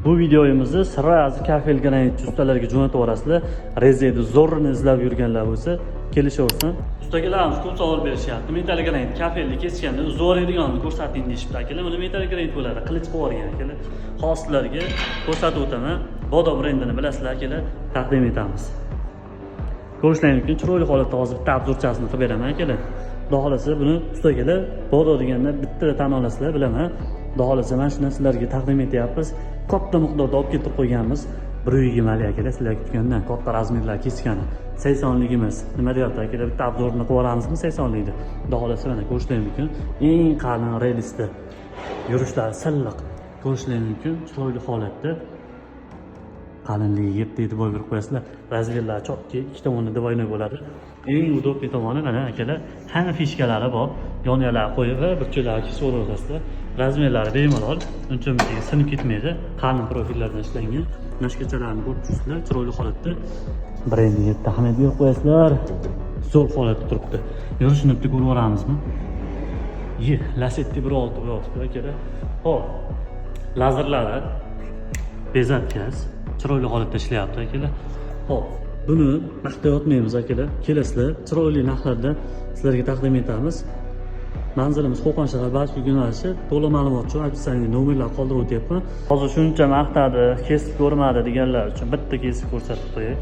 Bu videomizni sirrazi kafel granit ustalarga jo'natib yuborasizlar. Rezervni zo'rini izlab yurganlar bo'lsa, kelishaversin. Ustalarimiz ko'p savol berishyapti. Metal granit kafelni kesganda zo'raydiganini ko'rsating deyishibdi akalar. Mana metal granit bo'ladi, qilich qilib yuborgan akalar. Xoslarga ko'rsatib o'taman. Bodo brendini bilasizlar akalar, taqdim etamiz. Ko'rishlaringiz mumkin, chiroyli holatda hozir bitta obzorchasini qilib beraman akalar. Xudo xolasa buni ustalar bodo deganda bittada tan olasizlar, bilaman. Xudo xolasa mana shuni sizlarga taqdim etyapmiz. Katta miqdorda olib ketib qo'yganmiz. 120 akalar, sizlar kutgandan katta razmerlar kesgani. 80lik emas. Nima deyapti akalar? Bitta obzorni qilib yuboramizmi 80likni? Xudo xolasa mana ko'rishlaringiz mumkin. Eng qalin relisda yurishlari silliq. Ko'rishlaringiz mumkin, chiroyli holatda. Qalinligiga 7 dvoy berib qo'yasizlar. Razmerlar chotki, ikki tomoni dvoynoy bo'ladi. Eng udobli tomoni mana akalar, hamma fishkalari bor. Yonyalar qo'yib va burchalarga kesib o'rasizlar. Razmerlari bemalol, uncha-muncha sinib ketmaydi. Qalin profillardan ishlangan. Nashkachalarni ko'rib turibsizlar, chiroyli holatda. Brendiga ahamiyat berib qo'yasizlar. Zo'r holatda turibdi. Yurishini bitta ko'rib oramizmi? Lasetti 1.6 bo'lyapti akalar. Xo'p. Lazerlari bezatkaz chiroyli holatda ishlayapti akalar. Xo'p, buni maqtayotmaymiz akalar. Kelasizlar, chiroyli narxlarda sizlarga taqdim etamiz. Manzilimiz Qo'qon shahar Bashki yo'nalishi. To'liq ma'lumot uchun ofitsialniy nomerlar qoldirib o'tyapman. Hozir shuncha maqtadi, kesib ko'rmadi deganlar uchun bitta kesib ko'rsatib qo'yay.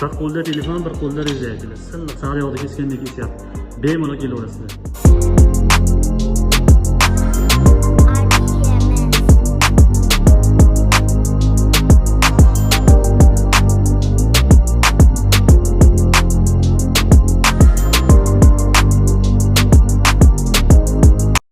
Bir qo'lda telefon, bir qo'lda reja akalar. Silliq sariyoqda kesgandek kesyapti. Bemalol kelaverasizlar.